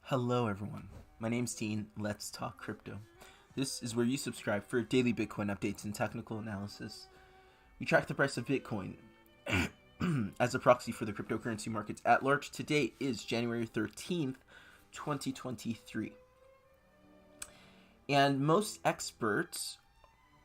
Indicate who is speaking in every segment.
Speaker 1: Hello everyone, my name's Dean, let's talk crypto. This is where you subscribe for daily Bitcoin updates and technical analysis. We track the price of Bitcoin as a proxy for the cryptocurrency markets at large. Today is January 13th, 2023. And most experts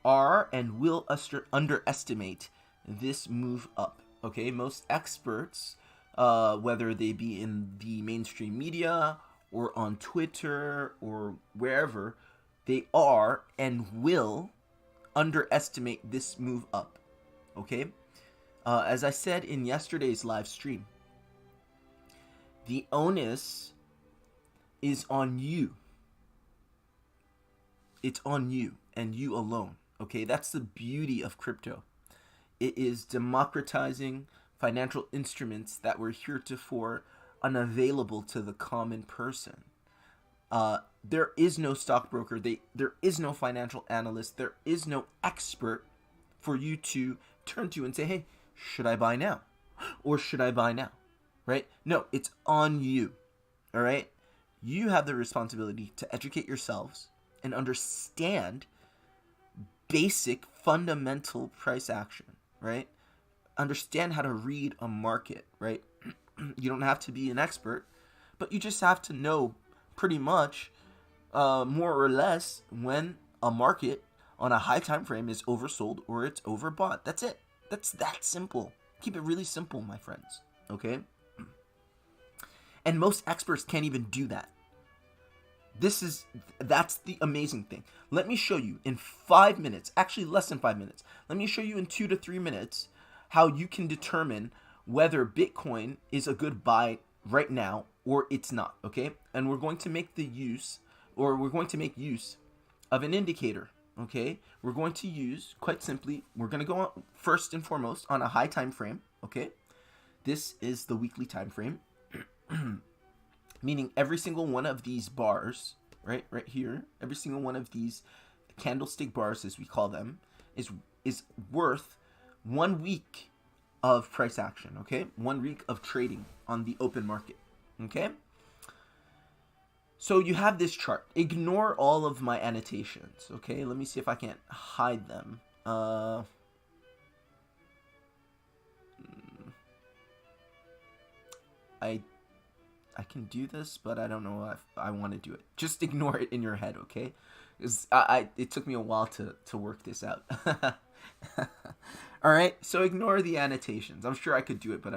Speaker 1: are and will underestimate this move up. Okay, most experts, whether they be in the mainstream media or on Twitter or wherever, they are and will underestimate this move up. Okay? As I said in yesterday's live stream, the onus is on you. It's on you and you alone. Okay? That's the beauty of crypto. It is democratizing financial instruments that were heretofore unavailable to the common person. There is no stockbroker. There is no financial analyst. There is no expert for you to turn to and say, hey, should I buy now? Or should I buy now? Right? No, it's on you. All right? You have the responsibility to educate yourselves and understand basic fundamental price action, right? Understand how to read a market, right? You don't have to be an expert, but you just have to know pretty much, more or less, when a market on a high time frame is oversold or it's overbought. That's it. That's that simple. Keep it really simple, my friends. Okay? And most experts can't even do that. That's the amazing thing. Let me show you in 5 minutes, actually less than 5 minutes. Let me show you in 2 to 3 minutes how you can determine whether Bitcoin is a good buy right now or it's not, okay? And we're going to make use of an indicator, okay? We're going to use, quite simply, we're going to go on, first and foremost on a high time frame, okay? This is the weekly time frame, meaning every single one of these bars, right here, every single one of these candlestick bars, as we call them, is worth 1 week of price action, okay? 1 week of trading on the open market, okay? So you have this chart. Ignore all of my annotations, okay? Let me see if I can't hide them. I can do this, but I don't know if I want to do it. Just ignore it in your head, okay? Because it took me a while to work this out. All right, so ignore the annotations. I'm sure I could do it, but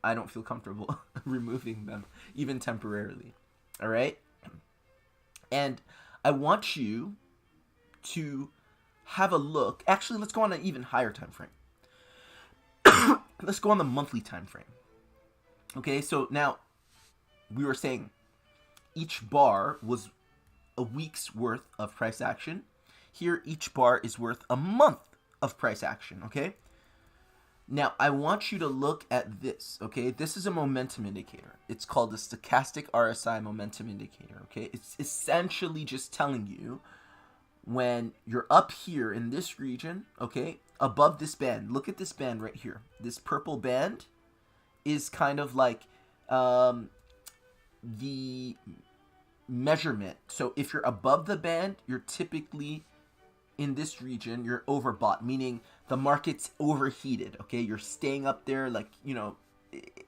Speaker 1: I don't feel comfortable removing them, even temporarily. All right, and I want you to have a look. Actually, let's go on an even higher time frame. Let's go on the monthly time frame. Okay, so now we were saying each bar was a week's worth of price action. Here, each bar is worth a month of price action, okay? Now, I want you to look at this, okay? This is a momentum indicator. It's called the stochastic RSI momentum indicator, okay? It's essentially just telling you when you're up here in this region, okay, above this band. Look at this band right here. This purple band is kind of like the measurement. So if you're above the band, you're typically in this region, you're overbought, meaning the market's overheated, okay? You're staying up there, like,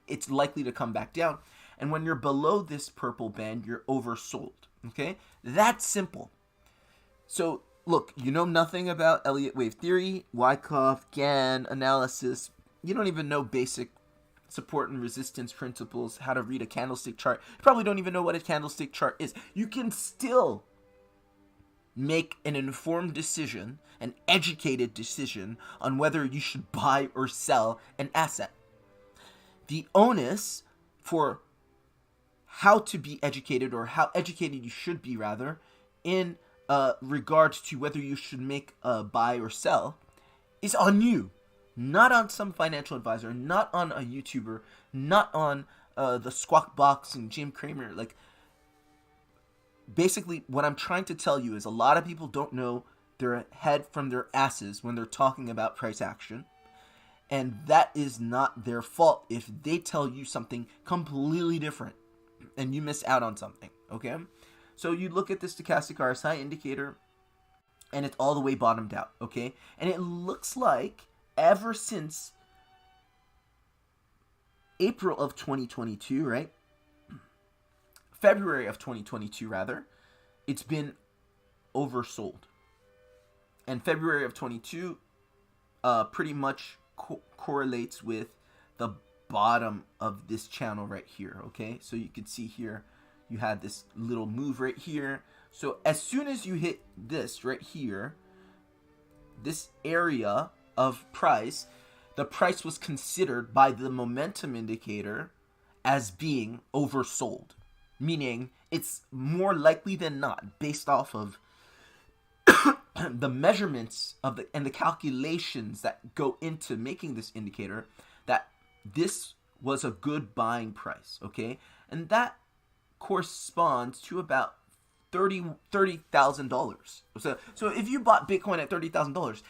Speaker 1: it's likely to come back down. And when you're below this purple band, you're oversold, okay? That's simple. So, look, you know nothing about Elliott wave theory, Wyckoff, Gann analysis. You don't even know basic support and resistance principles, how to read a candlestick chart. You probably don't even know what a candlestick chart is. You can still make an informed decision, an educated decision on whether you should buy or sell an asset. The onus for how to be educated, or how educated you should be rather, in regards to whether you should make a buy or sell, is on you. Not on some financial advisor, not on a YouTuber, not on the Squawk Box and Jim Cramer. Like, basically, what I'm trying to tell you is a lot of people don't know their head from their asses when they're talking about price action. And that is not their fault if they tell you something completely different and you miss out on something, Okay, so you look at the stochastic RSI indicator, and it's all the way bottomed out. Okay, and it looks like ever since April of 2022, right? February of 2022, rather, it's been oversold. And February of 22 pretty much correlates with the bottom of this channel right here, okay? So you can see here, you had this little move right here. So as soon as you hit this right here, this area of price, the price was considered by the momentum indicator as being oversold. Meaning it's more likely than not, based off of the measurements of and the calculations that go into making this indicator, that this was a good buying price, okay? And that corresponds to about $30,000. So if you bought Bitcoin at $30,000,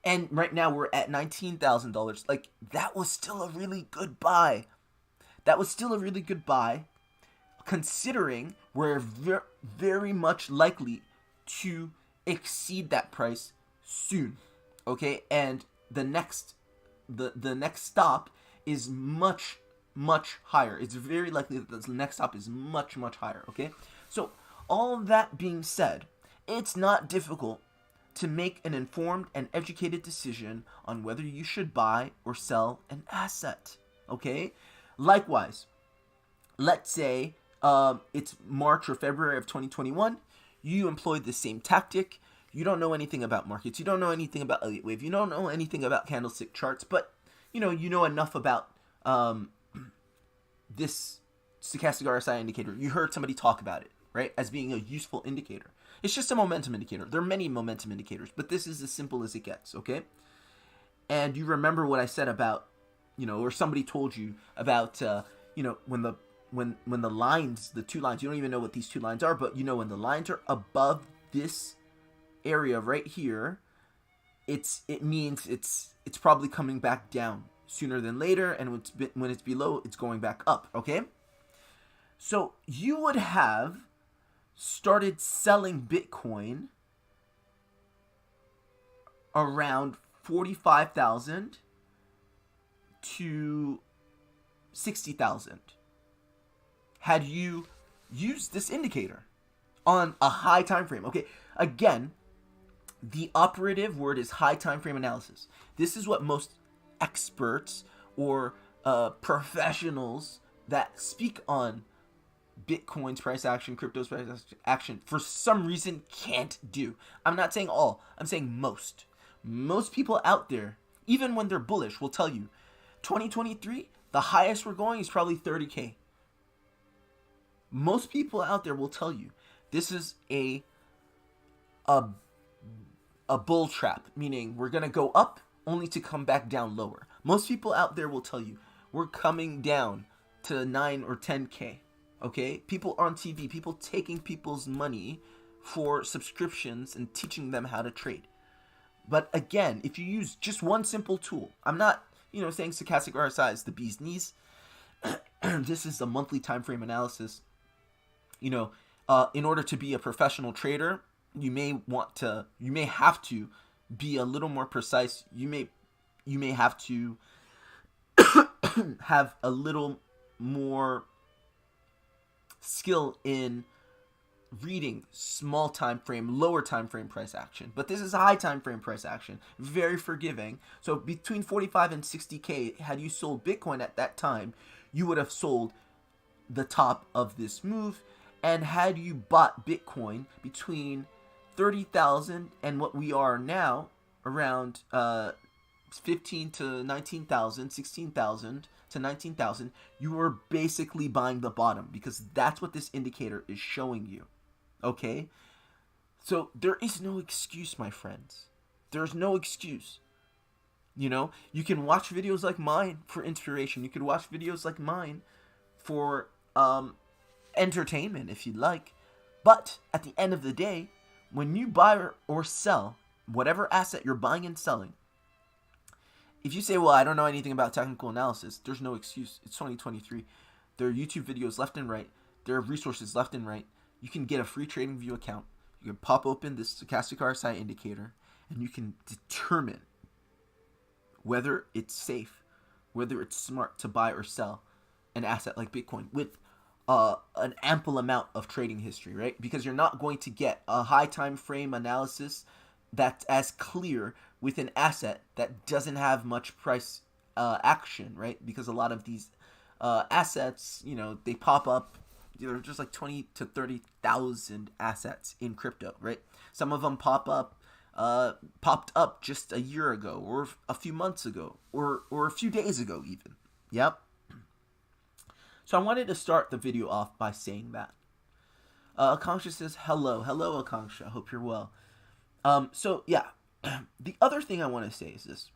Speaker 1: and right now we're at $19,000, like, that was still a really good buy. That was still a really good buy, considering we're very much likely to exceed that price soon, okay? And the next stop is much higher. It's very likely that the next stop is much higher, okay? So all that being said, it's not difficult to make an informed and educated decision on whether you should buy or sell an asset, okay? Likewise, let's say it's March or February of 2021. You employed the same tactic. You don't know anything about markets. You don't know anything about Elliott wave. You don't know anything about candlestick charts. But you know enough about this stochastic RSI indicator. You heard somebody talk about it, right, as being a useful indicator. It's just a momentum indicator. There are many momentum indicators, but this is as simple as it gets, okay? And you remember what I said about, or somebody told you about, when the lines, the two lines, you don't even know what these two lines are, but when the lines are above this area right here, it means it's probably coming back down sooner than later, and when it's below, it's going back up, okay? So you would have started selling Bitcoin around 45,000 to 60,000 had you used this indicator on a high time frame. Okay, again, the operative word is high time frame analysis. This is what most experts or professionals that speak on Bitcoin's price action, crypto's price action, for some reason can't do. I'm not saying all, I'm saying most. Most people out there, even when they're bullish, will tell you 2023, the highest we're going is probably 30K. Most people out there will tell you this is a bull trap, meaning we're going to go up only to come back down lower. Most people out there will tell you we're coming down to 9 or 10K. Okay? People on TV, people taking people's money for subscriptions and teaching them how to trade. But again, if you use just one simple tool, I'm not, saying stochastic RSI is the bee's knees. This is the monthly time frame analysis. In order to be a professional trader, you may have to be a little more precise. You may have to have a little more skill in reading small time frame, lower time frame price action. But this is a high time frame price action, very forgiving. So between 45 and 60K, had you sold Bitcoin at that time, you would have sold the top of this move. And had you bought Bitcoin between 30,000 and what we are now, around 15 to 19,000, 16,000 to 19,000, you were basically buying the bottom, because that's what this indicator is showing you. Okay? So there is no excuse, my friends. There's no excuse. You can watch videos like mine for inspiration. You could watch videos like mine for entertainment if you'd like. But at the end of the day, when you buy or sell whatever asset you're buying and selling, if you say, well, I don't know anything about technical analysis, there's no excuse. It's 2023. There are YouTube videos left and right. There are resources left and right. you can get a free TradingView account. You can pop open this stochastic RSI indicator, and you can determine whether it's safe, whether it's smart to buy or sell an asset like Bitcoin with an ample amount of trading history, right? Because you're not going to get a high time frame analysis that's as clear with an asset that doesn't have much price action, right? Because a lot of these assets, they pop up. There are just like 20 to 30,000 assets in crypto, right? Some of them popped up just a year ago, or a few months ago, or a few days ago even. Yep. So I wanted to start the video off by saying that. Akanksha says, hello, Akanksha. I hope you're well. So yeah, the other thing I want to say is this.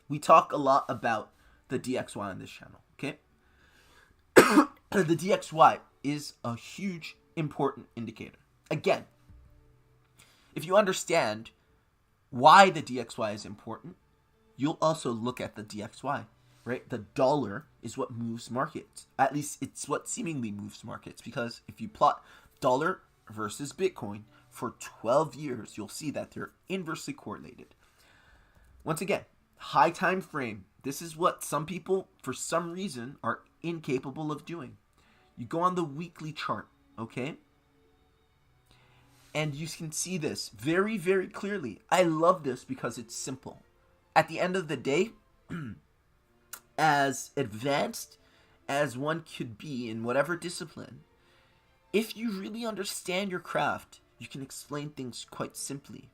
Speaker 1: We talk a lot about the DXY on this channel, okay? The DXY is a huge, important indicator. Again, if you understand why the DXY is important, you'll also look at the DXY, right? The dollar is what moves markets. At least it's what seemingly moves markets, because if you plot dollar versus Bitcoin for 12 years, you'll see that they're inversely correlated. Once again, high time frame. This is what some people, for some reason, are incapable of doing. You go on the weekly chart, okay? And you can see this very, very clearly. I love this because it's simple. At the end of the day, as advanced as one could be in whatever discipline, if you really understand your craft, you can explain things quite simply.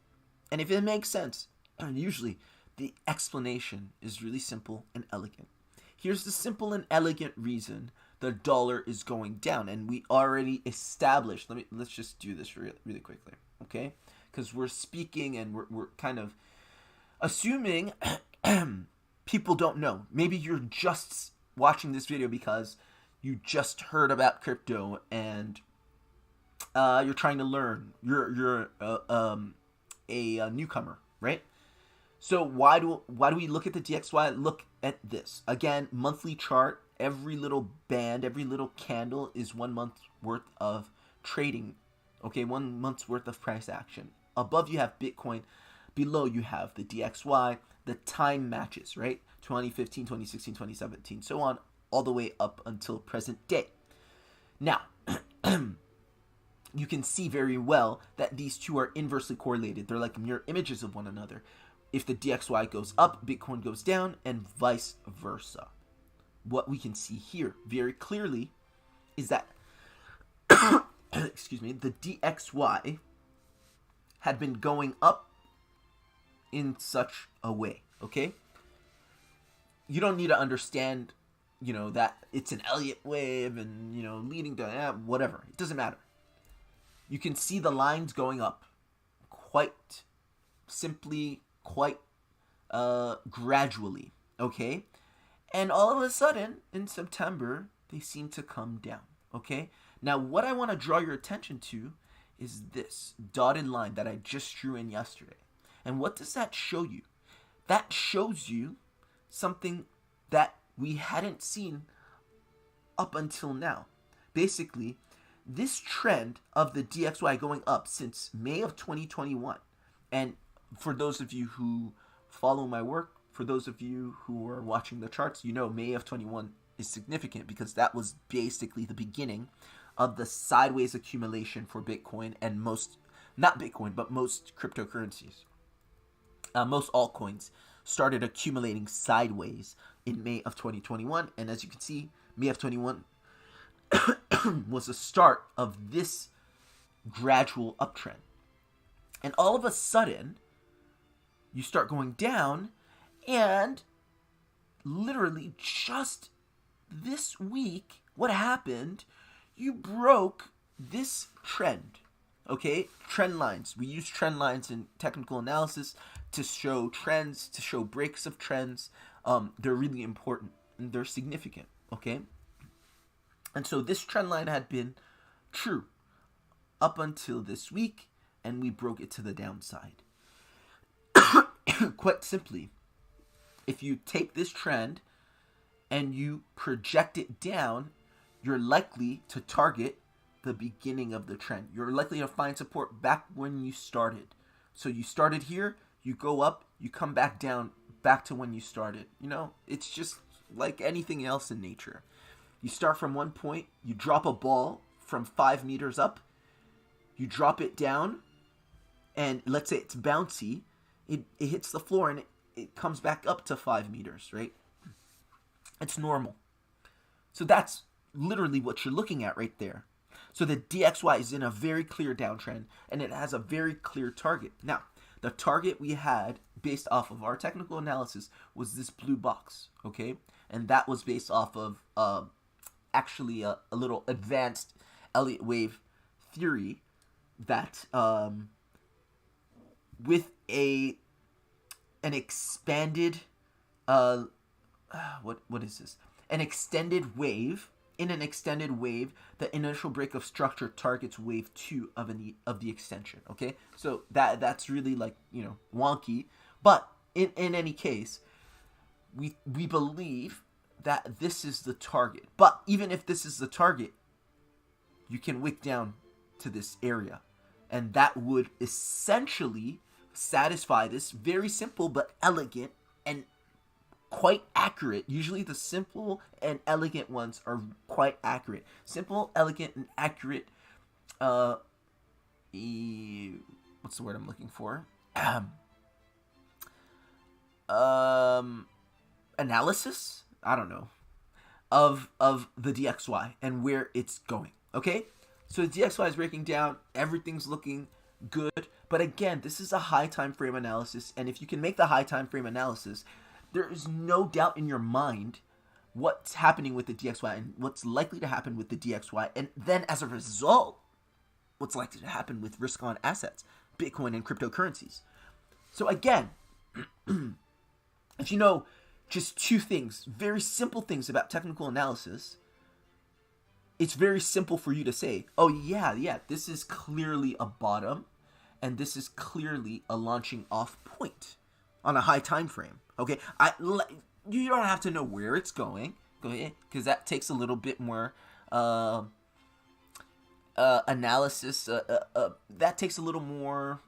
Speaker 1: And if it makes sense, usually the explanation is really simple and elegant. Here's the simple and elegant reason the dollar is going down, and we already established. Let's just do this really quickly, okay? Because we're speaking and we're kind of assuming people don't know. Maybe you're just watching this video because you just heard about crypto and you're trying to learn. You're a newcomer, right? So why do we look at the DXY? Look at this. Again, monthly chart. Every little band, every little candle is 1 month's worth of trading. Okay, 1 month's worth of price action. Above you have Bitcoin. Below you have the DXY. The time matches, right? 2015, 2016, 2017, so on, all the way up until present day. Now, you can see very well that these two are inversely correlated. They're like mirror images of one another. If the DXY goes up, Bitcoin goes down, and vice versa. What we can see here very clearly is that, excuse me, the DXY had been going up in such a way, okay? You don't need to understand, that it's an Elliott wave and, leading to whatever. It doesn't matter. You can see the lines going up quite simply, quite gradually, okay? And all of a sudden, in September, they seem to come down, okay? Now, what I want to draw your attention to is this dotted line that I just drew in yesterday. And what does that show you? That shows you something that we hadn't seen up until now. Basically, this trend of the DXY going up since May of 2021, and for those of you who follow my work, for those of you who are watching the charts, May of 21 is significant because that was basically the beginning of the sideways accumulation for Bitcoin and most cryptocurrencies. Most altcoins started accumulating sideways in May of 2021. And as you can see, May of 21 was the start of this gradual uptrend. And all of a sudden, you start going down, and literally just this week, what happened? You broke this trend, okay? Trend lines. We use trend lines in technical analysis to show trends, to show breaks of trends. They're really important and they're significant, okay? And so this trend line had been true up until this week, and we broke it to the downside. Quite simply, if you take this trend and you project it down, you're likely to target the beginning of the trend. You're likely to find support back when you started. So you started here, you go up, you come back down, back to when you started. It's just like anything else in nature. You start from one point, you drop a ball from 5 meters up, you drop it down, and let's say it's bouncy, it hits the floor and it comes back up to 5 meters, right? It's normal. So that's literally what you're looking at right there. So the DXY is in a very clear downtrend, and it has a very clear target. Now, the target we had based off of our technical analysis was this blue box, okay? And that was based off of actually a little advanced Elliott wave theory that with an expanded what is this? An extended wave. In an extended wave, the initial break of structure targets wave 2 of the extension. Okay, so that's really wonky, but in any case, we believe that this is the target. But even if this is the target, you can wick down to this area, and that would essentially satisfy this very simple but elegant and quite accurate. Usually the simple and elegant ones are quite accurate. Simple, elegant, and accurate what's the word I'm looking for? Analysis? I don't know. Of the DXY and where it's going. Okay? So the DXY is breaking down, everything's looking good, but again, this is a high time frame analysis, and if you can make the high time frame analysis, there is no doubt in your mind what's happening with the DXY and what's likely to happen with the DXY. And then as a result, what's likely to happen with risk-on assets, Bitcoin and cryptocurrencies. So again, if you know just 2 things, very simple things about technical analysis, it's very simple for you to say, oh yeah, this is clearly a bottom and this is clearly a launching off point on a high time frame. Okay, you don't have to know where it's going, okay, because that takes a little bit more analysis. That takes a little more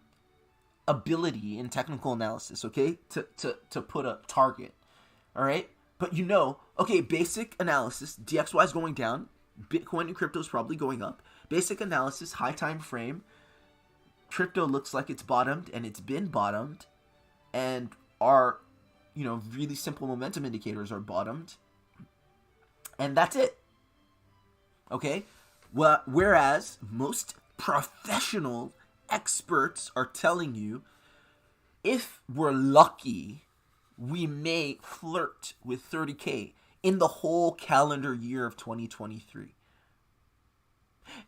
Speaker 1: ability in technical analysis, okay, to put a target, all right? But okay, basic analysis, DXY is going down, Bitcoin and crypto is probably going up. Basic analysis, high time frame, crypto looks like it's bottomed, and it's been bottomed, and our really simple momentum indicators are bottomed, and that's it. Okay? Well, whereas most professional experts are telling you, if we're lucky, we may flirt with 30K in the whole calendar year of 2023.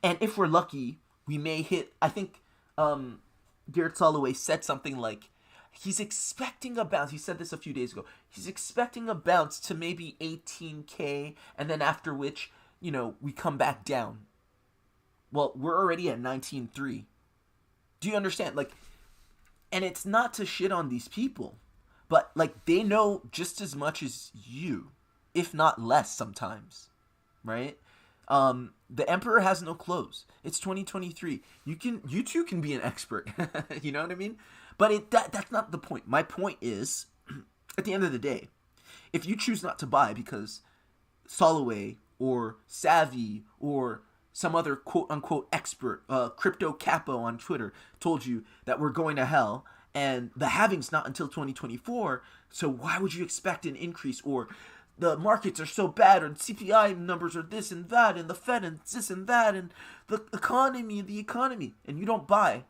Speaker 1: And if we're lucky, we may hit, I think Garrett Soloway said something like, he's expecting a bounce. He said this a few days ago. He's expecting a bounce to maybe 18K, and then after which, we come back down. Well, we're already at 19.3. Do you understand? And it's not to shit on these people, but they know just as much as you, if not less sometimes, right? The emperor has no clothes. It's 2023. You too can be an expert. You know what I mean? But that's not the point. My point is, at the end of the day, if you choose not to buy because Soloway or Savvy or some other quote-unquote expert, Crypto Capo on Twitter, told you that we're going to hell and the halving's not until 2024, so why would you expect an increase? Or the markets are so bad, or the CPI numbers are this and that, and the Fed and this and that, and the economy, and you don't buy.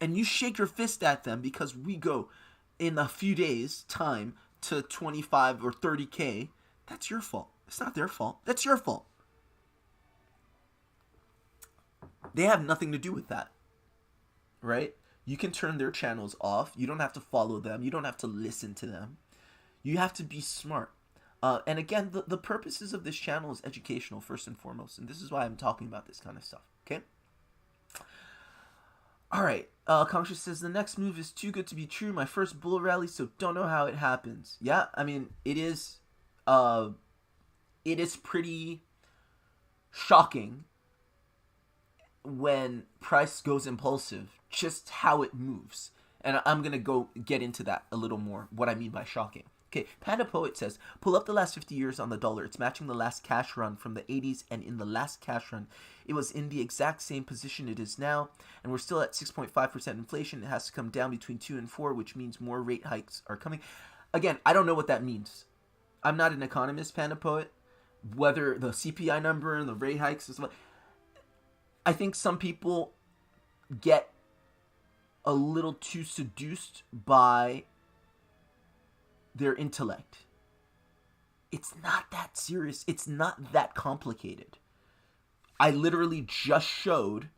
Speaker 1: And you shake your fist at them because we go in a few days' time to 25 or 30K. That's your fault. It's not their fault. That's your fault. They have nothing to do with that. Right? You can turn their channels off. You don't have to follow them. You don't have to listen to them. You have to be smart. And again, the purposes of this channel is educational first and foremost. And this is why I'm talking about this kind of stuff. Okay? All right. Conscious says, the next move is too good to be true. My first bull rally, so don't know how it happens. Yeah, I mean, it is pretty shocking when price goes impulsive, just how it moves. And I'm going to go get into that a little more, what I mean by shocking. Okay, Panda Poet says, pull up the last 50 years on the dollar. It's matching the last cash run from the 80s, and in the last cash run, it was in the exact same position it is now, and we're still at 6.5% inflation. It has to come down between 2 and 4, which means more rate hikes are coming. Again, I don't know what that means. I'm not an economist, Panda Poet. Whether the CPI number and the rate hikes is like, I think some people get a little too seduced by their intellect. It's not that serious. It's not that complicated. I literally just showed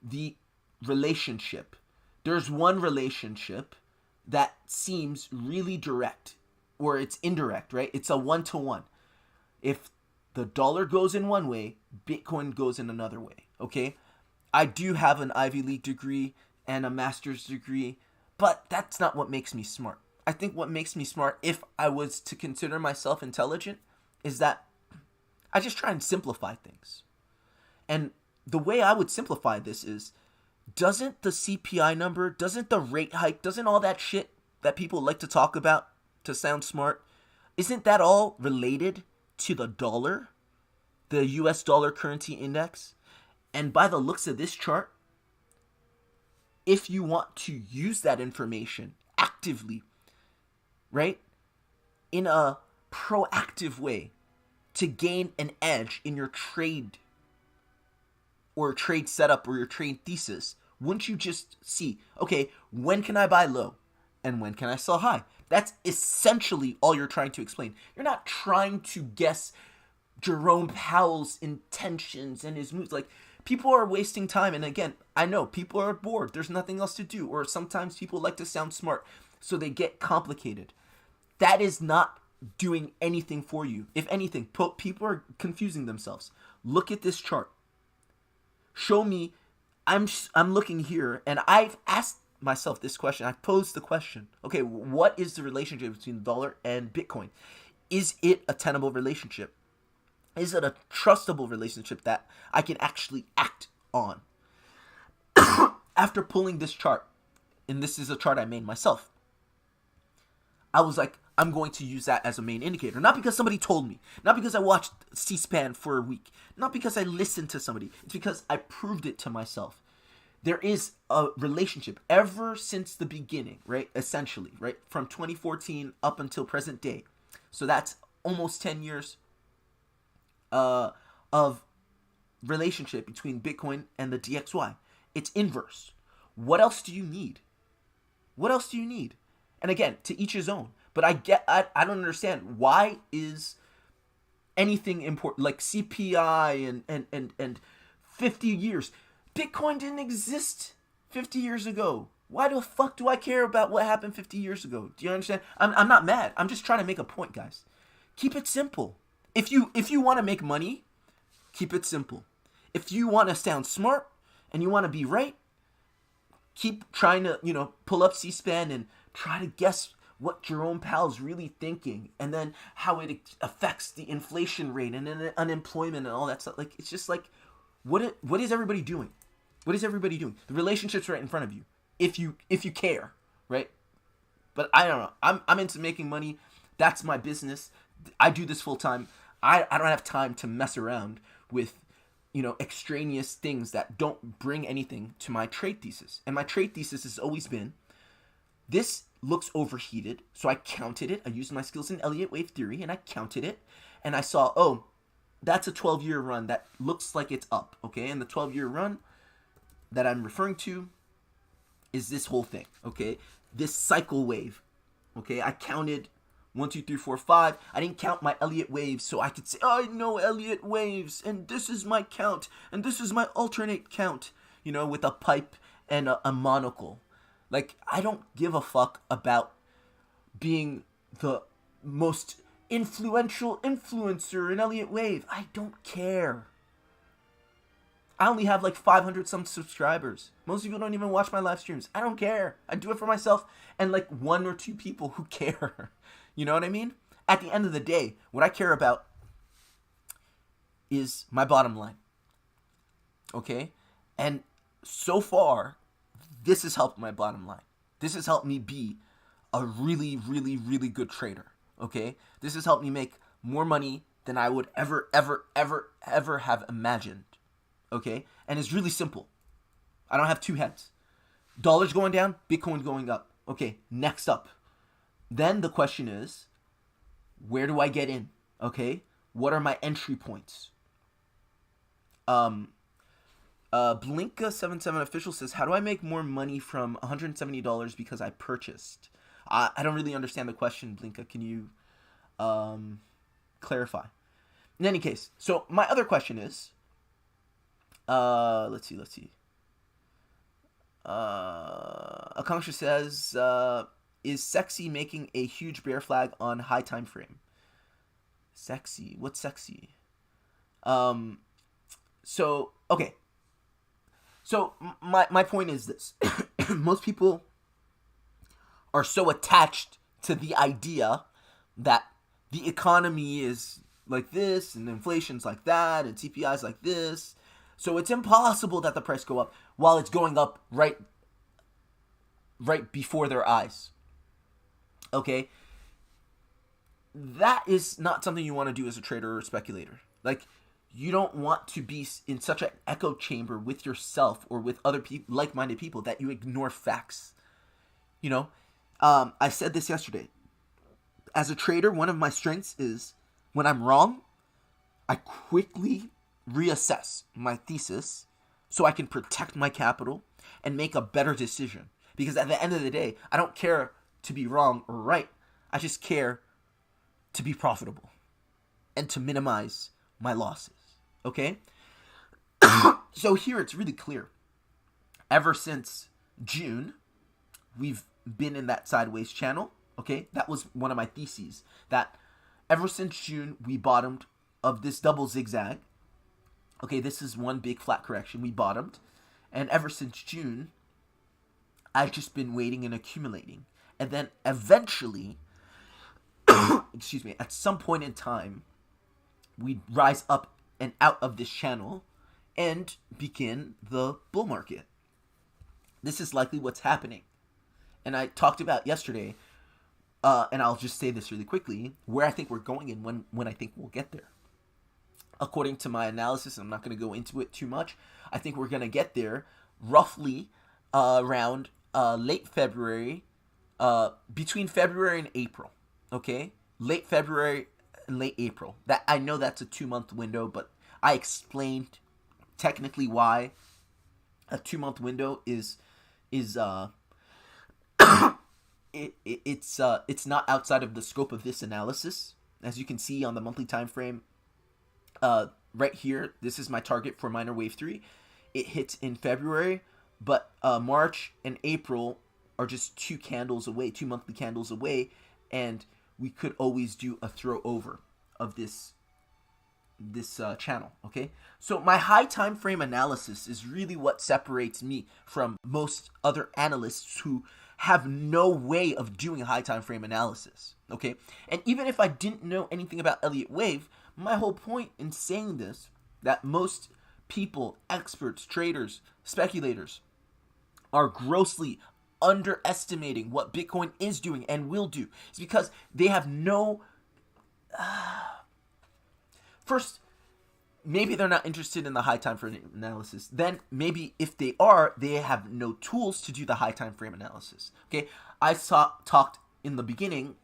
Speaker 1: the relationship. There's one relationship that seems really direct, or it's indirect, right? It's a one-to-one. If the dollar goes in one way, Bitcoin goes in another way, okay? I do have an Ivy League degree and a master's degree, but that's not what makes me smart. I think what makes me smart, if I was to consider myself intelligent, is that I just try and simplify things. And the way I would simplify this is, doesn't the CPI number, doesn't the rate hike, doesn't all that shit that people like to talk about to sound smart, isn't that all related to the dollar, the US dollar currency index? And by the looks of this chart, if you want to use that information actively, right, in a proactive way to gain an edge in your trade or trade setup or your trade thesis, wouldn't you just see, okay, when can I buy low and when can I sell high? That's essentially all you're trying to explain. You're not trying to guess Jerome Powell's intentions and his moves. Like, people are wasting time. And again, I know people are bored. There's nothing else to do. Or sometimes people like to sound smart, so they get complicated. That is not doing anything for you. If anything, people are confusing themselves. Look at this chart. Show me. I'm looking here, and I've asked myself this question. I posed the question. Okay, what is the relationship between the dollar and Bitcoin? Is it a tenable relationship? Is it a trustable relationship that I can actually act on? After pulling this chart, and this is a chart I made myself, I was like, I'm going to use that as a main indicator. Not because somebody told me. Not because I watched C-SPAN for a week. Not because I listened to somebody. It's because I proved it to myself. There is a relationship ever since the beginning, right? Essentially, right? From 2014 up until present day. So that's almost 10 years of relationship between Bitcoin and the DXY. It's inverse. What else do you need? What else do you need? And again, to each his own. But I don't understand, why is anything important like CPI and 50 years? Bitcoin didn't exist 50 years ago. Why the fuck do I care about what happened 50 years ago? Do you understand? I'm not mad. I'm just trying to make a point, guys. Keep it simple. If you want to make money, keep it simple. If you want to sound smart and you want to be right, keep trying to, pull up C-SPAN and try to guess what Jerome Powell's really thinking, and then how it affects the inflation rate and then unemployment and all that stuff. Like, it's just like, what is everybody doing? What is everybody doing? The relationship's right in front of you. If you care, right? But I don't know. I'm into making money. That's my business. I do this full time. I don't have time to mess around with, extraneous things that don't bring anything to my trade thesis. And my trade thesis has always been, this looks overheated, so I counted it. I used my skills in Elliott wave theory, and I counted it, and I saw, oh, that's a 12-year run that looks like it's up, okay? And the 12-year run that I'm referring to is this whole thing, okay? This cycle wave, okay? I counted 1, 2, 3, 4, 5. I didn't count my Elliott waves, so I could say, oh, I know Elliott waves, and this is my count, and this is my alternate count, with a pipe and a monocle. Like, I don't give a fuck about being the most influential influencer in Elliott Wave. I don't care. I only have like 500 some subscribers. Most people don't even watch my live streams. I don't care. I do it for myself and like 1 or 2 people who care. You know what I mean? At the end of the day, what I care about is my bottom line. Okay? And so far, this has helped my bottom line. This has helped me be a really, really, really good trader. Okay? This has helped me make more money than I would ever, ever, ever, ever have imagined. Okay? And it's really simple. I don't have two heads. Dollars going down, Bitcoin going up. Okay, next up. Then the question is, where do I get in? Okay? What are my entry points? Blinka77 official says, how do I make more money from $170 because I purchased? I don't really understand the question, Blinka. Can you clarify? In any case, so my other question is, let's see. Akanksha says, is Sexy making a huge bear flag on high time frame? Sexy? What's Sexy? So, okay. So, my point is this. Most people are so attached to the idea that the economy is like this, and inflation's like that, and CPI's like this. So it's impossible that the price go up while it's going up right before their eyes. Okay? That is not something you want to do as a trader or a speculator. Like, you don't want to be in such an echo chamber with yourself or with other people, like-minded people, that you ignore facts. You know? I said this yesterday. As a trader, one of my strengths is when I'm wrong, I quickly reassess my thesis so I can protect my capital and make a better decision. Because at the end of the day, I don't care to be wrong or right. I just care to be profitable and to minimize my losses. Okay? So here it's really clear. Ever since June, we've been in that sideways channel. Okay? That was one of my theses. That ever since June, we bottomed of this double zigzag. Okay, this is one big flat correction. We bottomed. And ever since June, I've just been waiting and accumulating. And then eventually, excuse me, at some point in time, we rise up and out of this channel and begin the bull market. This is likely what's happening. And I talked about yesterday, and I'll just say this really quickly, where I think we're going and when I think we'll get there. According to my analysis, I'm not going to go into it too much, I think we're going to get there roughly around late February, between February and April, okay? Late February and late April. That I know that's a 2-month window, but I explained technically why a 2-month window is it's not outside of the scope of this analysis. As you can see on the monthly time frame, right here, this is my target for minor wave 3. It hits in February, but March and April are just 2 monthly candles away, and we could always do a throw over of this channel. Okay, so my high time frame analysis is really what separates me from most other analysts who have no way of doing a high time frame analysis. Okay, and even if I didn't know anything about Elliott wave, my whole point in saying this, that most people, experts, traders, speculators, are grossly underestimating what Bitcoin is doing and will do, is because they have no... First, maybe they're not interested in the high time frame analysis. Then maybe if they are, they have no tools to do the high time frame analysis. Okay, I talked in the beginning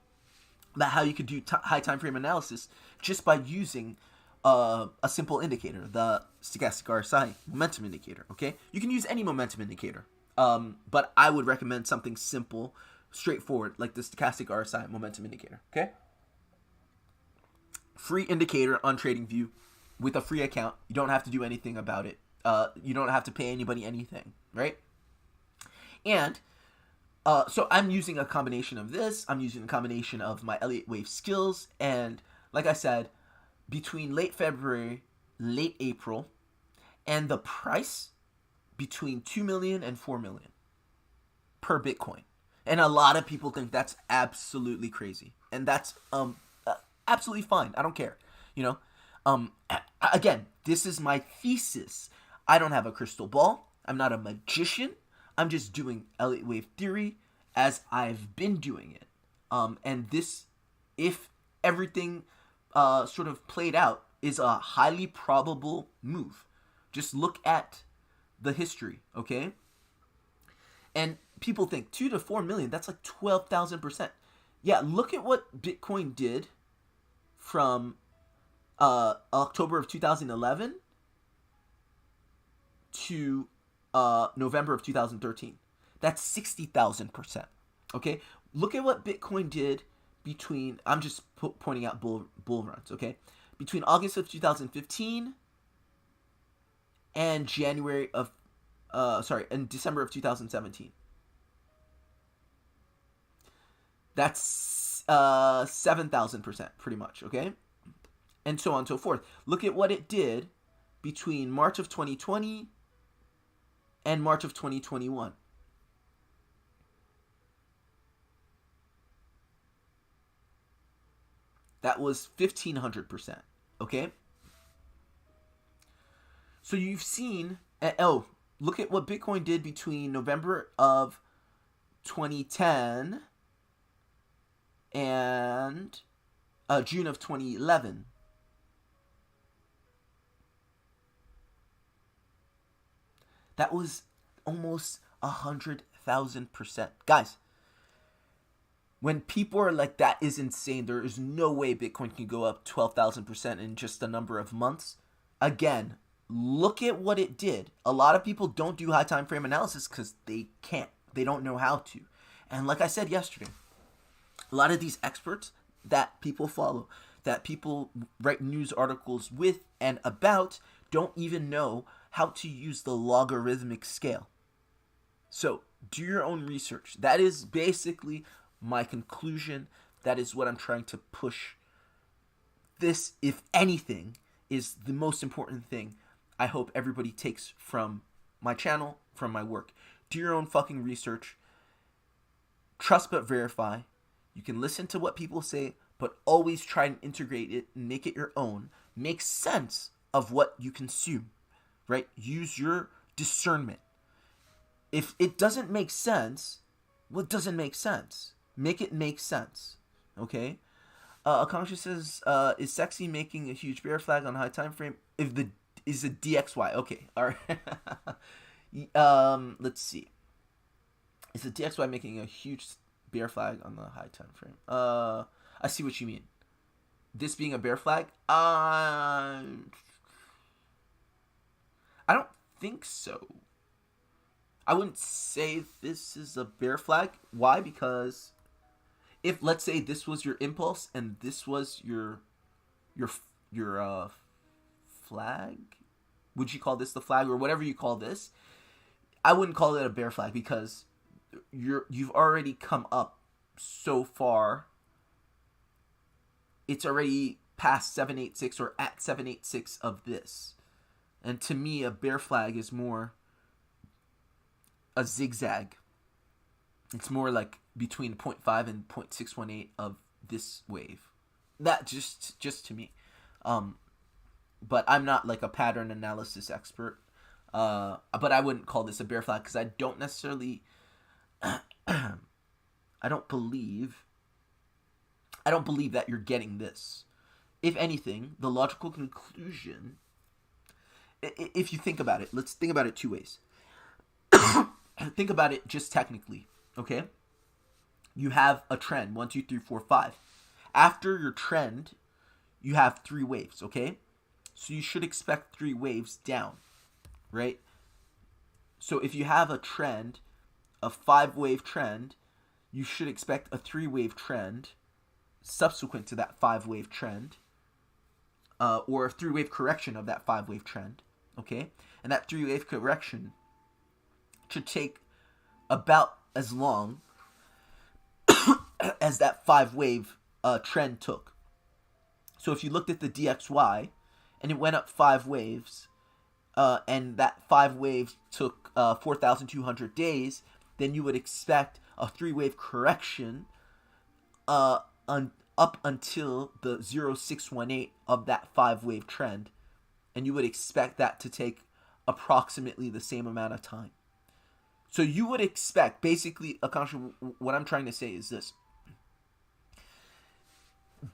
Speaker 1: about how you could do high time frame analysis just by using a simple indicator, the stochastic RSI momentum indicator. Okay, you can use any momentum indicator, but I would recommend something simple, straightforward, like the stochastic RSI momentum indicator. Okay, free indicator on TradingView with a free account. You don't have to do anything about it. You don't have to pay anybody anything, right? And so I'm using a combination of this. I'm using a combination of my Elliott wave skills, and like I said, between late February, late April, and the price between 2 million and 4 million per Bitcoin. And a lot of people think that's absolutely crazy, and that's absolutely fine. I don't care. You know, again, this is my thesis. I don't have a crystal ball. I'm not a magician. I'm just doing Elliott wave theory as I've been doing it. And this, if everything sort of played out, is a highly probable move. Just look at the history, okay? And people think 2 to 4 million, that's like 12,000%. Yeah, look at what Bitcoin did from October of 2011 to November of 2013. That's 60,000%. Okay? Look at what Bitcoin did between, I'm just pointing out bull runs, okay? Between August of 2015 and and December of 2017. That's 7,000%, pretty much, okay? And so on and so forth. Look at what it did between March of 2020 and March of 2021. That was 1,500%, okay? So you've seen, look at what Bitcoin did between November of 2010 and June of 2011. That was almost 100,000%. Guys, when people are like, that is insane, there is no way Bitcoin can go up 12,000% in just a number of months. Again, look at what it did. A lot of people don't do high time frame analysis because they can't. They don't know how to. And like I said yesterday, a lot of these experts that people follow, that people write news articles with and about, don't even know how to use the logarithmic scale. So do your own research. That is basically my conclusion. That is what I'm trying to push. This, if anything, is the most important thing I hope everybody takes from my channel, from my work. Do your own fucking research. Trust but verify. You can listen to what people say, but always try and integrate it and make it your own. Make sense of what you consume, right? Use your discernment. If it doesn't make sense, well, it doesn't make sense. Make it make sense, okay? Akansha says, is sexy making a huge bear flag on high time frame? Is a DXY? Okay, all right. Let's see. Is the DXY making a huge bear flag on the high time frame? I see what you mean. This being a bear flag? I don't think so. I wouldn't say this is a bear flag. Why? Because if, let's say, this was your impulse and this was your flag, would you call this the flag or whatever you call this? I wouldn't call it a bear flag because you've already come up so far. It's already past 786 or at 786 of this. And to me, a bear flag is more a zigzag. It's more like between 0.5 and 0.618 of this wave. That just to me. But I'm not like a pattern analysis expert. But I wouldn't call this a bear flag because I don't necessarily I don't believe that you're getting this. If anything, the logical conclusion, if you think about it, let's think about it two ways. Think about it just technically, okay? You have a trend, 1, 2, 3, 4, 5. After your trend, you have 3 waves, okay? So you should expect 3 waves down, right? So if you have a trend, a 5-wave trend, you should expect a 3-wave trend subsequent to that 5-wave trend, or a 3-wave correction of that 5-wave trend, okay? And that 3-wave correction should take about as long as that 5-wave trend took. So if you looked at the DXY and it went up 5 waves, and that 5 waves took 4,200 days, then you would expect a 3-wave correction up until the 0618 of that 5-wave trend, and you would expect that to take approximately the same amount of time. So you would expect, basically, Akansha, what I'm trying to say is this.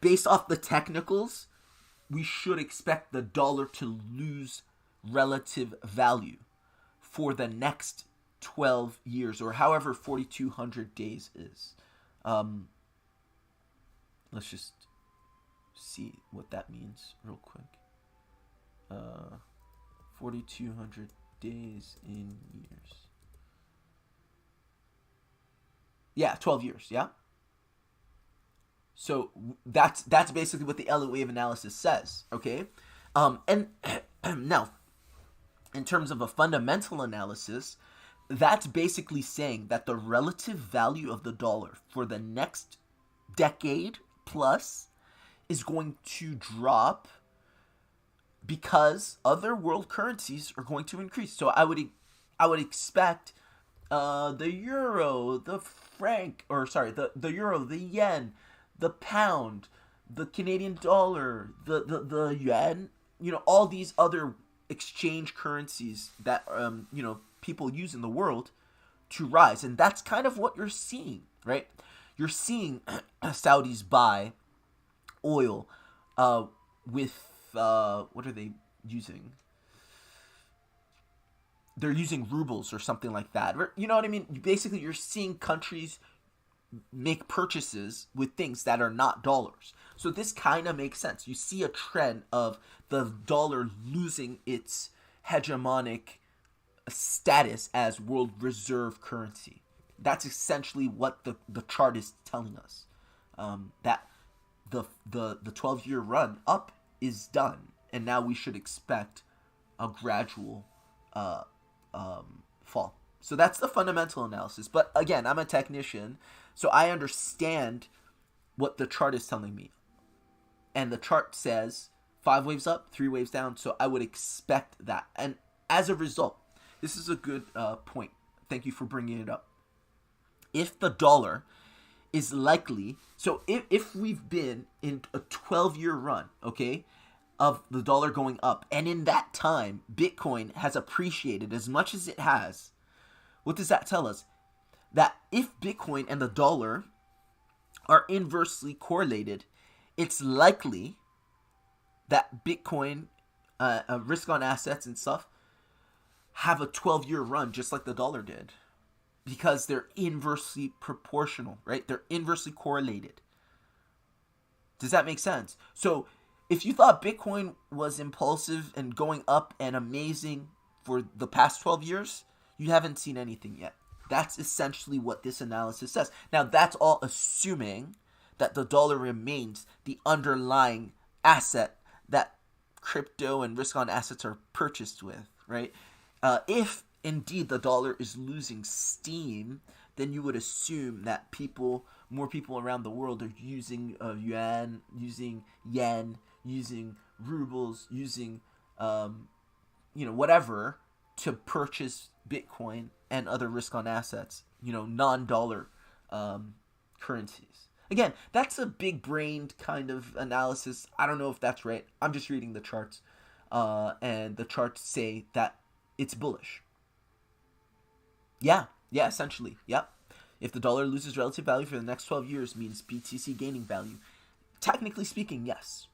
Speaker 1: Based off the technicals, we should expect the dollar to lose relative value for the next 12 years, or however 4,200 days is. Let's just see what that means real quick. 4,200 days in years. Yeah, 12 years, yeah? So that's basically what the Elliott wave analysis says, okay? And now, in terms of a fundamental analysis, that's basically saying that the relative value of the dollar for the next decade plus is going to drop because other world currencies are going to increase. So I would expect the euro, the franc, or sorry, the euro, the yen, the pound, the Canadian dollar, the yuan, all these other exchange currencies that people use in the world to rise. And that's kind of what you're seeing, right? You're seeing Saudis buy oil with what are they using? They're using rubles or something like that. You know what I mean? Basically, you're seeing countries make purchases with things that are not dollars. So this kind of makes sense. You see a trend of the dollar losing its hegemonic status as world reserve currency. That's essentially what the chart is telling us. That the 12-year run up is done, and now we should expect a gradual fall. So that's the fundamental analysis. But again, I'm a technician, so I understand what the chart is telling me. And the chart says 5 waves up, 3 waves down, so I would expect that. And as a result, this is a good point. Thank you for bringing it up. If the dollar is likely, so if we've been in a 12-year run, okay, of the dollar going up, and in that time, Bitcoin has appreciated as much as it has, what does that tell us? That if Bitcoin and the dollar are inversely correlated, it's likely that Bitcoin, risk on assets and stuff, have a 12-year run just like the dollar did. Because they're inversely proportional, right? They're inversely correlated. Does that make sense? So if you thought Bitcoin was impulsive and going up and amazing for the past 12 years, you haven't seen anything yet. That's essentially what this analysis says. Now, that's all assuming that the dollar remains the underlying asset that crypto and risk on assets are purchased with, right? If indeed the dollar is losing steam, then you would assume that more people around the world are using yuan, using yen, using rubles, using whatever to purchase Bitcoin and other risk on assets, non-dollar currencies. Again, that's a big-brained kind of analysis. I don't know if that's right. I'm just reading the charts, and the charts say that it's bullish. Yeah, essentially, yep. If the dollar loses relative value for the next 12 years, means BTC gaining value. Technically speaking, yes.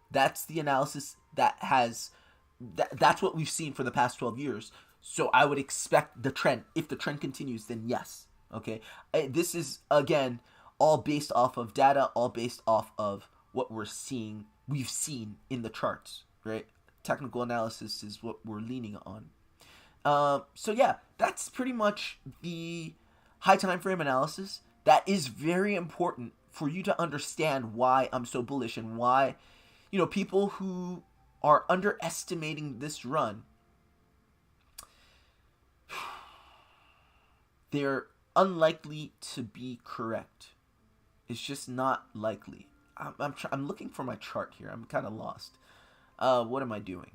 Speaker 1: That's the analysis that's what we've seen for the past 12 years. So I would expect the trend. If the trend continues, then yes. Okay. This is, again, all based off of data, all based off of what we've seen in the charts, right? Technical analysis is what we're leaning on. So yeah, that's pretty much the high time frame analysis. That is very important for you to understand why I'm so bullish and why, people who are underestimating this run, they're unlikely to be correct. It's just not likely. I'm looking for my chart here. I'm kind of lost. What am I doing?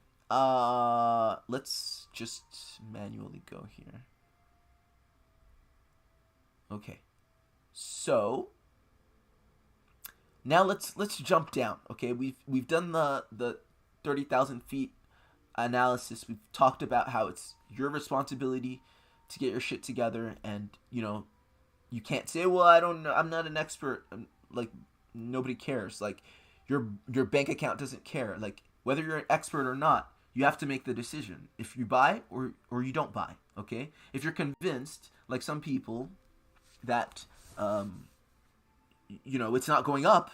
Speaker 1: Let's just manually go here. Okay. So now let's jump down. Okay, we've done the 30,000 feet analysis, we've talked about how it's your responsibility to get your shit together, and you can't say, well, I don't know, I'm not an expert. Like, nobody cares. Like, your bank account doesn't care. Like, whether you're an expert or not, you have to make the decision if you buy or you don't buy. Okay, if you're convinced, like some people, that it's not going up,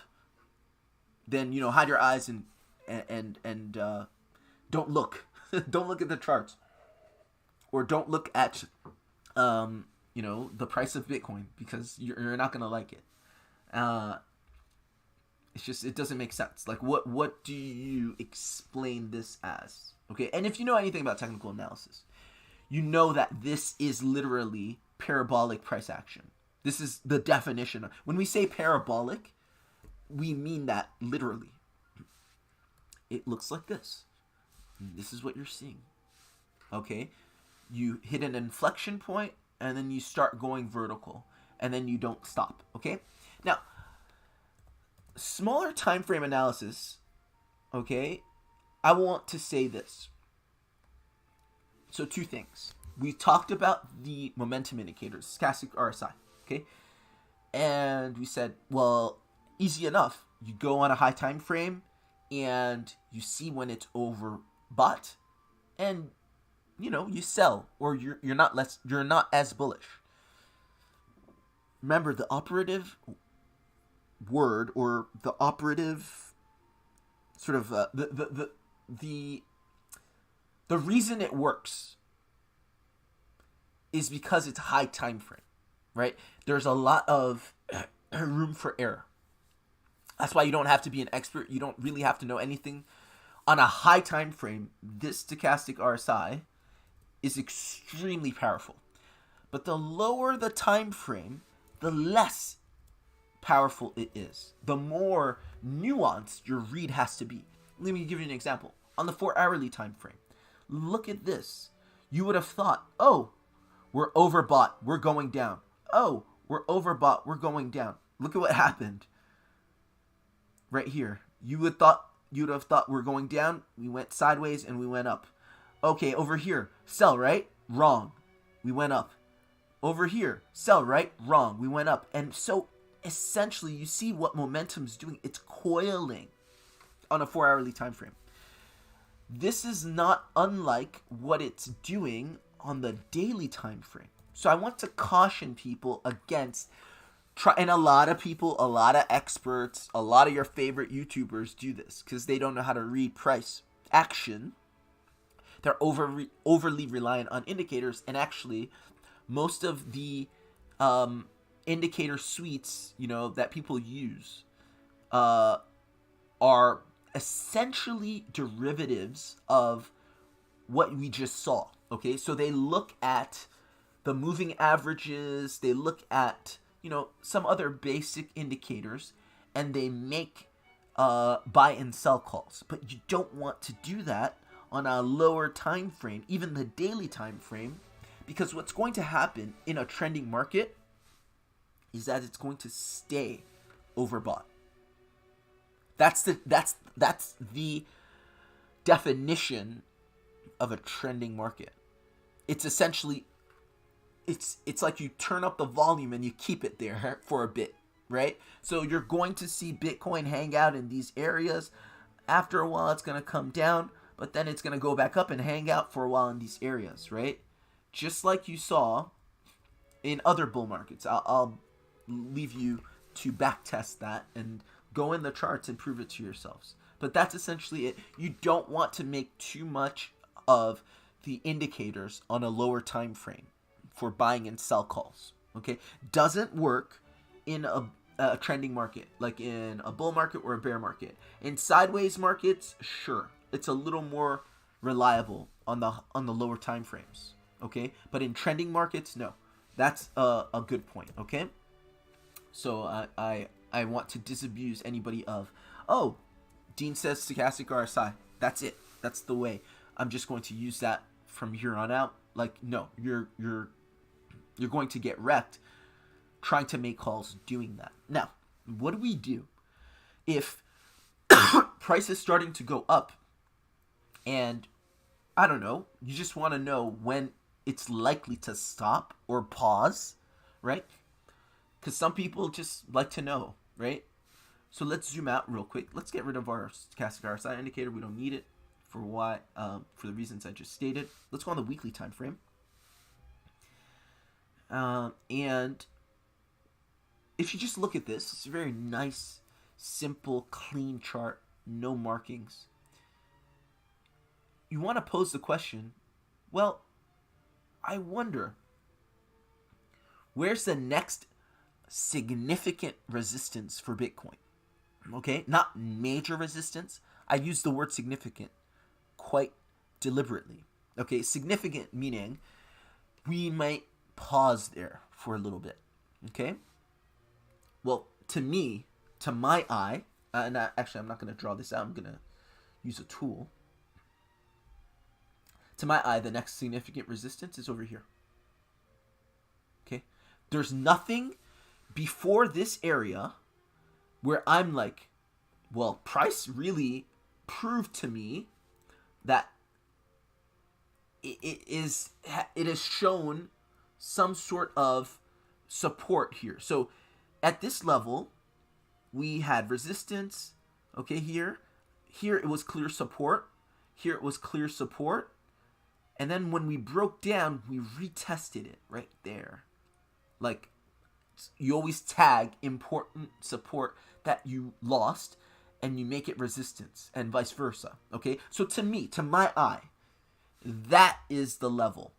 Speaker 1: then hide your eyes and don't look. Don't look at the charts, or don't look at the price of Bitcoin, because you're not gonna like it. It's just, it doesn't make sense. Like, what do you explain this as? Okay, and if you know anything about technical analysis, you know that this is literally parabolic price action. This is the definition. When we say parabolic, we mean that literally. It looks like this. This is what you're seeing. Okay? You hit an inflection point, and then you start going vertical, and then you don't stop. Okay? Now, smaller time frame analysis, okay, I want to say this. So, two things. We talked about the momentum indicators, stochastic RSI, okay? And we said, well, easy enough. You go on a high time frame, and you see when it's overbought, and you sell, or you're not as bullish. Remember, the operative word, or the operative sort of the reason it works is because it's high time frame, right? There's a lot of room for error. That's why you don't have to be an expert. You don't really have to know anything. On a high time frame, this stochastic RSI is extremely powerful. But the lower the time frame, the less powerful it is. The more nuanced your read has to be. Let me give you an example. On the 4-hourly time frame, look at this. You would have thought, oh, we're overbought, we're going down. Oh, we're overbought, we're going down. Look at what happened right here. You'd have thought we're going down, we went sideways, and we went up. Okay, over here, sell, right? Wrong. We went up. Over here, sell, right? Wrong. We went up. And so essentially, you see what momentum's doing. It's coiling on a 4-hourly time frame. This is not unlike what it's doing on the daily time frame. So I want to caution people against and a lot of people, a lot of experts, a lot of your favorite YouTubers do this because they don't know how to read price action. They're overly reliant on indicators, and actually most of the indicator suites, that people use are essentially derivatives of what we just saw. Okay, so they look at the moving averages, they look at some other basic indicators, and they make buy and sell calls. But you don't want to do that on a lower time frame, even the daily time frame, because what's going to happen in a trending market is that it's going to stay overbought. That's the definition of a trending market. It's essentially it's like you turn up the volume and you keep it there for a bit, right? So you're going to see Bitcoin hang out in these areas. After a while, it's going to come down, but then it's going to go back up and hang out for a while in these areas, right? Just like you saw in other bull markets. I'll leave you to backtest that and go in the charts and prove it to yourselves. But that's essentially it. You don't want to make too much of the indicators on a lower time frame for buying and sell calls. Okay, doesn't work in a trending market, like in a bull market or a bear market. In sideways markets, sure, it's a little more reliable on the lower time frames. Okay, but in trending markets, no. That's a good point. Okay, so I want to disabuse anybody of, oh, Dean says stochastic RSI. That's it. That's the way. I'm just going to use that from here on out. Like, no, you're going to get wrecked trying to make calls doing that. Now, what do we do if price is starting to go up and I don't know. You just want to know when it's likely to stop or pause, right? Because some people just like to know, right? So let's zoom out real quick. Let's get rid of our stochastic RSI indicator. We don't need it for the reasons I just stated. Let's go on the weekly time frame. And if you just look at this, it's a very nice, simple, clean chart, no markings. You want to pose the question, well, I wonder, where's the next significant resistance for Bitcoin? Okay, not major resistance. I use the word significant quite deliberately. Okay, significant meaning we might pause there for a little bit. Okay, well, to me, to my eye, and actually I'm not going to draw this out, I'm going to use a tool. To my eye, the next significant resistance is over here. Okay, there's nothing before this area where I'm like, well, price really proved to me that it has shown some sort of support here. So at this level, we had resistance, okay, here it was clear support, here it was clear support, and then when we broke down, we retested it right there. Like, you always tag important support that you lost and you make it resistance and vice versa. Okay, so to me, to my eye, that is the level.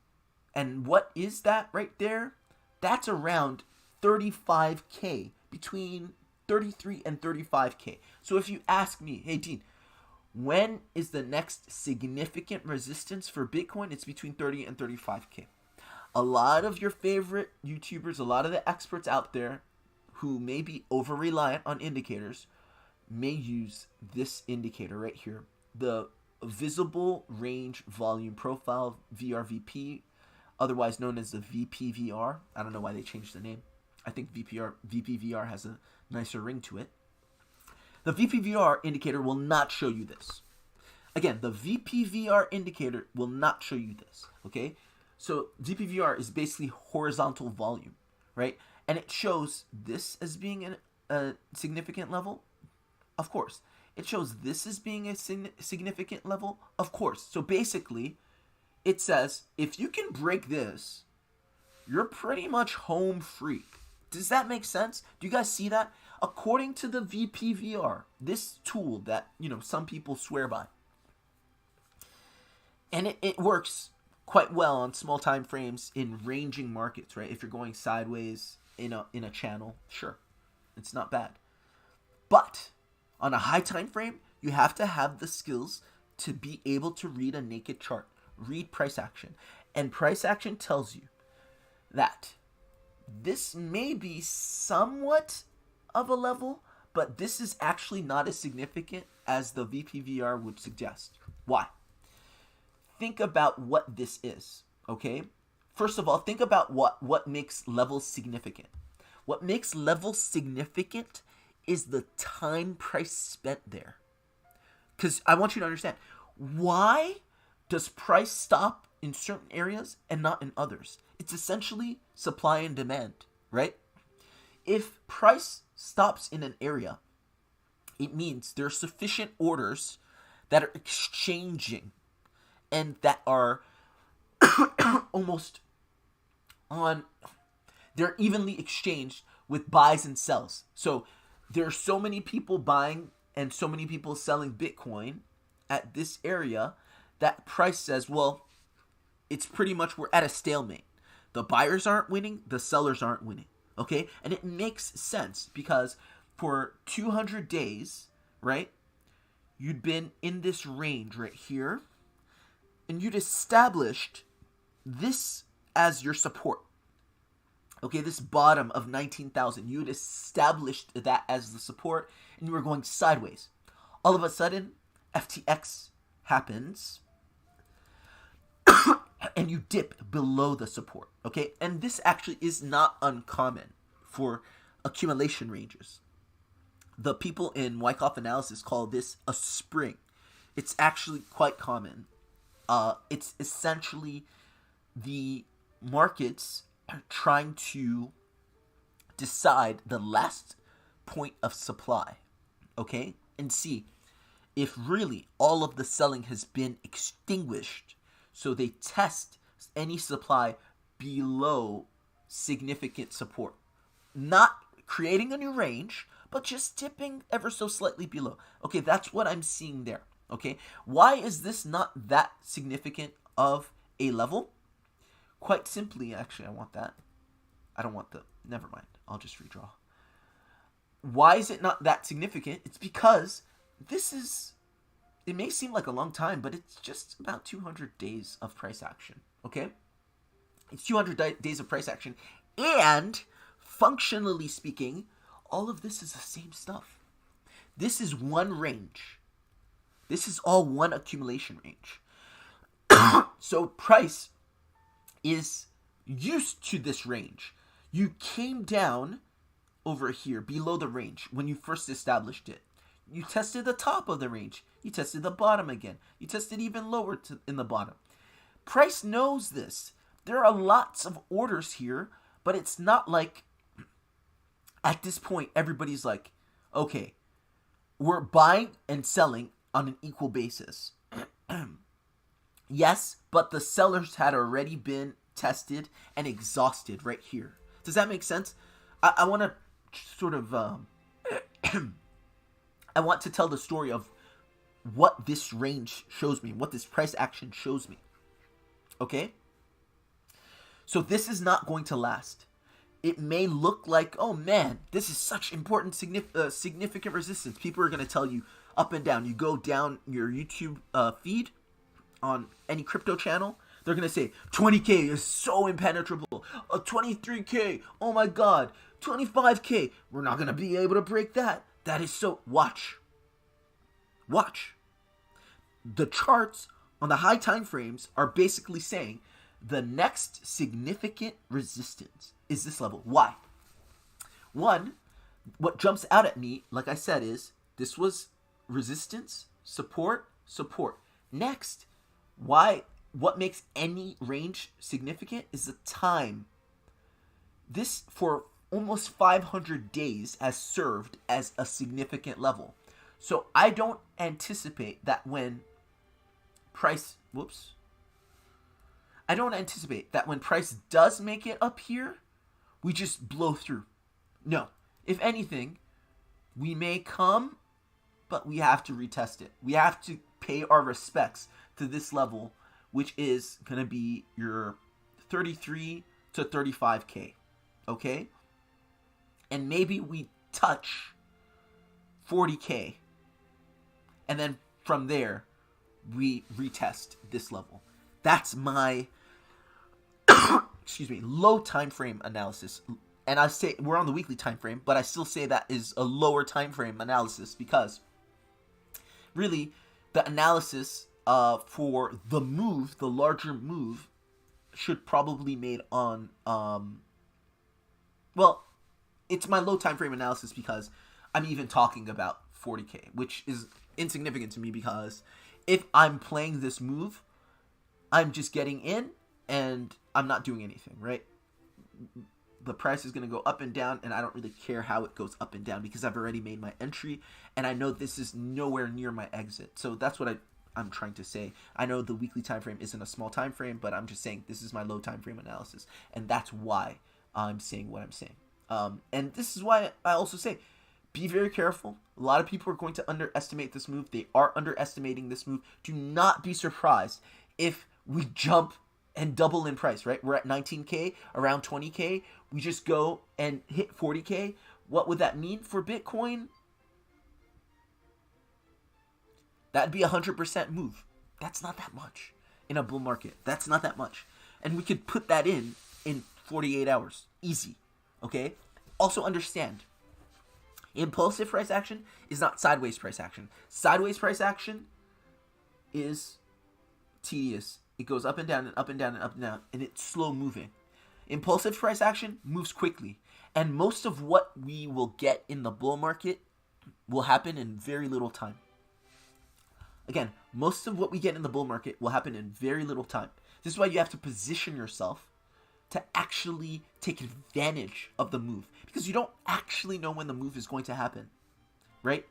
Speaker 1: And what is that right there? That's around 35K, between 33 and 35K. So if you ask me, hey Dean, when is the next significant resistance for Bitcoin? It's between 30 and 35K. A lot of your favorite YouTubers, a lot of the experts out there who may be over-reliant on indicators may use this indicator right here, the Visible Range Volume Profile, VRVP, otherwise known as the VPVR. I don't know why they changed the name. I think VPVR has a nicer ring to it. The VPVR indicator will not show you this. Again, the VPVR indicator will not show you this, okay? So VPVR is basically horizontal volume, right? And it shows this as being a significant level, of course. It shows this as being a significant level, of course. So basically, it says, if you can break this, you're pretty much home free. Does that make sense? Do you guys see that? According to the VPVR, this tool that, some people swear by, and it works quite well on small time frames in ranging markets, right? If you're going sideways in a channel, sure, it's not bad. But on a high time frame, you have to have the skills to be able to read a naked chart, read price action. And price action tells you that this may be somewhat of a level, but this is actually not as significant as the VPVR would suggest. Why? Think about what this is, okay? First of all, think about what makes levels significant. What makes levels significant is the time price spent there. Because I want you to understand, why does price stop in certain areas and not in others? It's essentially supply and demand, right? If price stops in an area, it means there are sufficient orders that are exchanging and that are almost on, they're evenly exchanged with buys and sells. So there are so many people buying and so many people selling Bitcoin at this area that price says, well, it's pretty much, we're at a stalemate. The buyers aren't winning, the sellers aren't winning, okay? And it makes sense because for 200 days, right, you'd been in this range right here, and you'd established this as your support. Okay, this bottom of 19,000, you had established that as the support, and you were going sideways. All of a sudden, FTX happens, and you dip below the support, okay? And this actually is not uncommon for accumulation ranges. The people in Wyckoff analysis call this a spring. It's actually quite common. It's essentially the markets are trying to decide the last point of supply, okay, and see if really all of the selling has been extinguished. So they test any supply below significant support, not creating a new range, but just tipping ever so slightly below. Okay, that's what I'm seeing there. Okay, why is this not that significant of a level? Quite simply, actually, I want that. I don't want the, never mind, I'll just redraw. Why is it not that significant? It's because this is, it may seem like a long time, but it's just about 200 days of price action, okay? It's 200 days of price action, and functionally speaking, all of this is the same stuff. This is one range. This is all one accumulation range. So price is used to this range. You came down over here below the range when you first established it. You tested the top of the range. You tested the bottom again. You tested even lower in the bottom. Price knows this. There are lots of orders here, but it's not like at this point everybody's like, okay, we're buying and selling on an equal basis. Yes, but the sellers had already been tested and exhausted right here. Does that make sense? I want to sort of I want to tell the story of what this range shows me, what this price action shows me. Okay? So this is not going to last. It may look like, oh man, this is such important, significant resistance. People are going to tell you up and down. You go down your YouTube feed on any crypto channel, they're going to say 20K is so impenetrable. 23K, oh my god. 25K, we're not going to be able to break that. That is so... Watch. The charts on the high time frames are basically saying the next significant resistance is this level. Why? One, what jumps out at me, like I said, is this was resistance, support. Next, what makes any range significant is the time. This, for almost 500 days, has served as a significant level. So I don't anticipate that when price, I don't anticipate that when price does make it up here, we just blow through. No. If anything, we may come, but we have to retest it. We have to pay our respects to this level, which is going to be your 33 to 35K. Okay? And maybe we touch 40K. And then from there, we retest this level. That's my low time frame analysis. And I say we're on the weekly time frame, but I still say that is a lower time frame analysis because really the analysis for the move, the larger move, should probably be made on it's my low time frame analysis because I'm even talking about 40K, which is insignificant to me because if I'm playing this move, I'm just getting in and I'm not doing anything, right? The price is going to go up and down, and I don't really care how it goes up and down because I've already made my entry, and I know this is nowhere near my exit. So that's what I'm trying to say. I know the weekly time frame isn't a small time frame, but I'm just saying this is my low time frame analysis, and that's why I'm saying what I'm saying. And this is why I also say, be very careful. A lot of people are going to underestimate this move. They are underestimating this move. Do not be surprised if we jump and double in price, right? We're at 19K, around 20K. We just go and hit 40K. What would that mean for Bitcoin? That'd be a 100% move. That's not that much in a bull market. That's not that much. And we could put that in 48 hours. Easy. Okay? Also understand, impulsive price action is not sideways price action. Sideways price action is tedious. It goes up and down and up and down and up and down, and it's slow moving. Impulsive price action moves quickly, and most of what we will get in the bull market will happen in very little time. Again, most of what we get in the bull market will happen in very little time. This is why you have to position yourself to actually take advantage of the move, because you don't actually know when the move is going to happen, right?